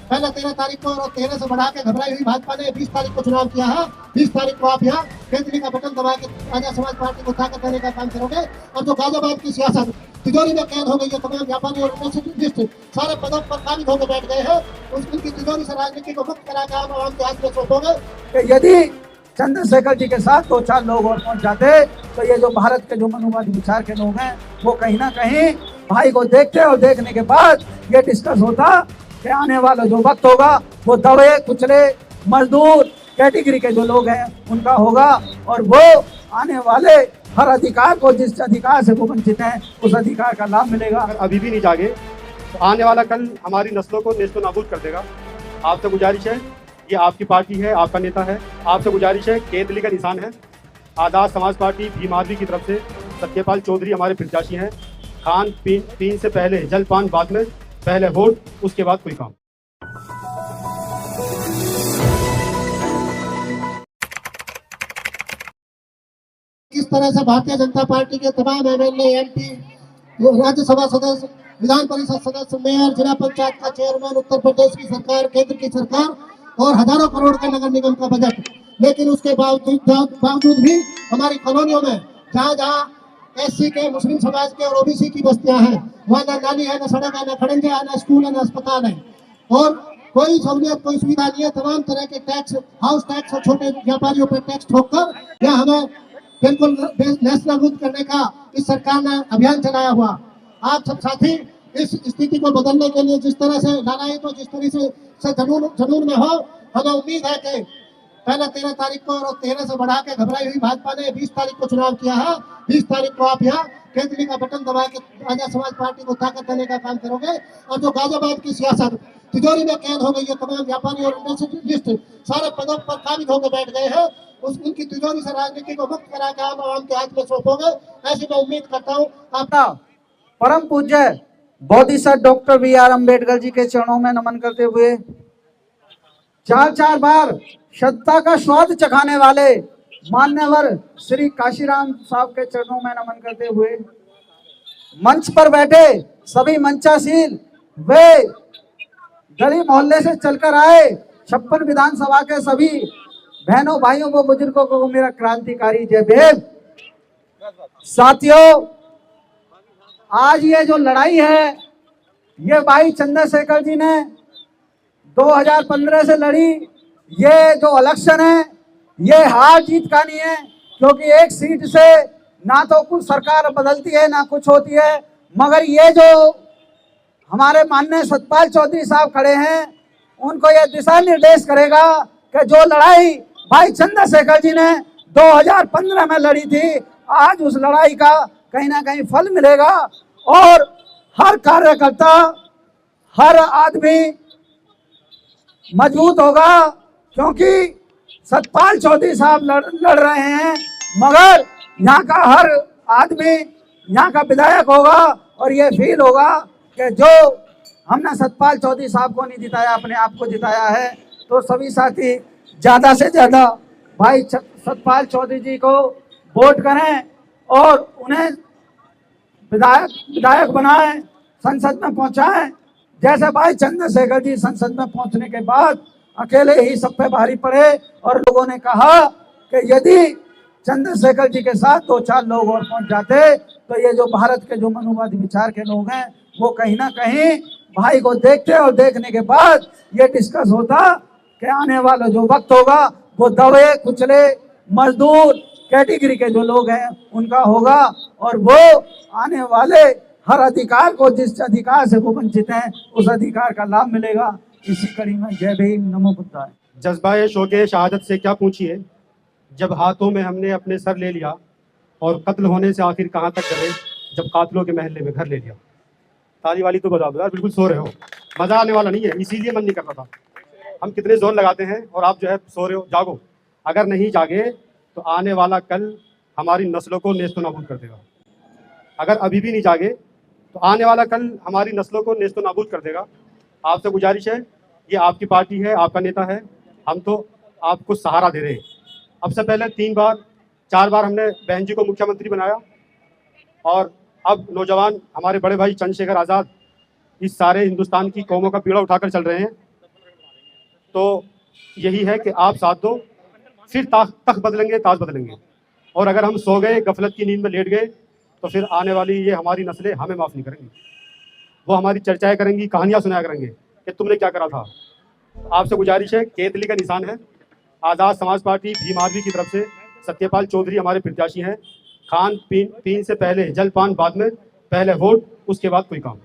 पहले 13 तारीख को और 13 से बढ़ा के घबराई हुई भाजपा ने 20 तारीख को चुनाव किया है। 20 तारीख को आप यहाँ केंद्रीय का बटन दबा के आजाद समाज पार्टी को ताकत देने का काम करोगे। और जो गाजियाबाद की सियासत तिजोरी में कैद हो गई है, तमाम व्यापारी और इंडस्ट्रियलिस्ट सारे पदों पर काबिज होकर बैठ गए हैं, उनकी तिजोरी से राजनीति को मुक्त करा के आम के हाथ में सौंपोगे। यदि चंद्रशेखर जी के साथ 2-4 लोग और पहुंच जाते तो ये जो भारत के जो मनुवादी विचार के लोग हैं वो कहीं ना कहीं भाई को देखते और देखने के बाद ये डिस्कस होता कि आने वाला जो वक्त होगा वो दबे कुचले मजदूर कैटेगरी के जो लोग हैं उनका होगा, और वो आने वाले हर अधिकार को, जिस अधिकार से वो वंचित हैं, उस अधिकार का लाभ मिलेगा। अगर अभी भी नहीं जागे तो आने वाला कल हमारी नस्लों को नेस्तो नाबूद कर देगा। आपसे गुजारिश है, ये आपकी पार्टी है, आपका नेता है, आपसे गुजारिश है, केंद्र का निशान है आजाद समाज पार्टी भीम आर्मी की तरफ से सत्यपाल चौधरी हमारे प्रत्याशी हैं। खान पीन से पहले जलपान, बाद में पहले वोट, उसके बाद कोई काम। किस तरह से भारतीय जनता पार्टी के तमाम एमएलए, एमपी, राज्यसभा सदस्य, विधान परिषद सदस्य, मेयर, जिला पंचायत का चेयरमैन, उत्तर प्रदेश की सरकार, केंद्र की सरकार और हजारों करोड़ के नगर निगम का बजट, लेकिन उसके बावजूद भी हमारी कॉलोनियों में जहाँ जहाँ एससी के, मुस्लिम समाज के और ओबीसी की बस्तियां हैं, वहाँ न नाली है, न सड़क है, न खड़ंजे है, न स्कूल है, न अस्पताल है, और कोई सहूलियत, कोई सुविधा नहीं है। तमाम तरह के टैक्स, हाउस टैक्स और छोटे व्यापारियों पर टैक्स ठोककर यह हमें बिल्कुल नेस्तनाबूद करने का इस सरकार ने अभियान चलाया हुआ। आप सब साथी इस स्थिति को बदलने के लिए जिस तरह से लालायित, जिस तरह से जनून में हो, हमें उम्मीद है कि पहले 13 तारीख को और 13 से बढ़ा के घबराई हुई भाजपा ने 20 तारीख को चुनाव किया है। 20 तारीख को आप यहाँ केंद्रीय का बटन दबा के आजाद समाज पार्टी को ताकत देने का काम करोगे। और जो गाजियाबाद की सियासत तिजोरी में कैद हो गई है, तमाम व्यापारी और इंडस्ट्रियलिस्ट सारे पदों पर काबिज होकर बैठ गए हैं, उनकी तिजोरी से राजनीति को मुक्त करा के आम के हाथ में सौंपोगे, ऐसी मैं उम्मीद करता हूँ। आपका परम पूज्य बोधिसत्व डॉक्टर बी.आर. अम्बेडकर जी के चरणों में नमन करते हुए, 4 बार सत्ता का स्वाद चखाने वाले मान्यवर श्री काशीराम साहब के चरणों में नमन करते हुए, मंच पर बैठे सभी मंचासीन वे गली मोहल्ले से चलकर आए 56 विधानसभा के सभी बहनों, भाइयों को, बुजुर्गों को मेरा क्रांतिकारी जय भीम। साथियों, आज ये जो लड़ाई है ये भाई चंद्रशेखर जी ने 2015 से लड़ी। ये जो इलेक्शन है ये हार जीत का नहीं है, क्योंकि एक सीट से ना तो कुछ सरकार बदलती है ना कुछ होती है, मगर ये जो हमारे माननीय सतपाल चौधरी साहब खड़े हैं उनको ये दिशा निर्देश करेगा कि जो लड़ाई भाई चंद्रशेखर जी ने 2015 में लड़ी थी, आज उस लड़ाई का कहीं ना कहीं फल मिलेगा और हर कार्यकर्ता, हर आदमी मजबूत होगा, क्योंकि सतपाल चौधरी साहब लड़ रहे हैं, मगर यहाँ का हर आदमी यहाँ का विधायक होगा और ये फील होगा कि जो हमने सतपाल चौधरी साहब को नहीं जिताया, अपने आप को जिताया है। तो सभी साथी ज़्यादा से ज़्यादा भाई सतपाल चौधरी जी को वोट करें और उन्हें विधायक बनाएं, संसद में पहुंचाएं। जैसे भाई चंद्रशेखर जी संसद में पहुंचने के बाद अकेले ही सब पे भारी पड़े और लोगों ने कहा कि यदि चंद्रशेखर जी के साथ 2-4 लोग और पहुंच जाते तो ये जो भारत के जो मनुवादी विचार के लोग हैं वो कहीं ना कहीं भाई को देखते और देखने के बाद ये डिस्कस होता कि आने वाला जो वक्त होगा वो दबे कुचले मजदूर कैटेगरी के जो लोग हैं उनका होगा, और वो आने वाले हर अधिकार को, जिस अधिकार से वो वंचित हैं, उस अधिकार का लाभ मिलेगा। इसी कड़ी में जय भीम, नमो बुद्धाय। जज्बा शौक़े शहादत से क्या पूछिए, जब हाथों में हमने अपने सर ले लिया, और कत्ल होने से आखिर कहाँ तक गए, जब कातलों के महल्ले में घर ले लिया। ताली वाली तो बजा दो यार, बिल्कुल सो रहे हो, मजा आने वाला नहीं है, इसीलिए मन नहीं कर रहा था। हम कितने जोर लगाते हैं और आप जो है सो रहे हो। जागो, अगर नहीं जागे तो आने वाला कल हमारी नस्लों को नेस्तो नाबूद कर देगा। अगर अभी भी नहीं जागे तो आने वाला कल हमारी नस्लों को नेस्तो नाबूद कर देगा। आपसे गुजारिश है, ये आपकी पार्टी है, आपका नेता है, हम तो आपको सहारा दे रहे हैं। अब से पहले 3-4 बार हमने बहन जी को मुख्यमंत्री बनाया, और अब नौजवान हमारे बड़े भाई चंद्रशेखर आज़ाद इस सारे हिंदुस्तान की कौमों का पीड़ा उठाकर चल रहे हैं। तो यही है कि आप साथ दो, फिर तख्त बदलेंगे, ताज बदलेंगे। और अगर हम सो गए, गफलत की नींद में लेट गए, तो फिर आने वाली ये हमारी नस्लें हमें माफ़ नहीं करेंगी। वो हमारी चर्चाएं करेंगी, कहानियां सुनाया करेंगे कि तुमने क्या करा था। आपसे गुजारिश है, केतली का निशान है। आज़ाद समाज पार्टी भीम आर्मी की तरफ से सत्यपाल चौधरी हमारे प्रत्याशी हैं। खान पीन से पहले जलपान, बाद में, पहले वोट, उसके बाद कोई काम।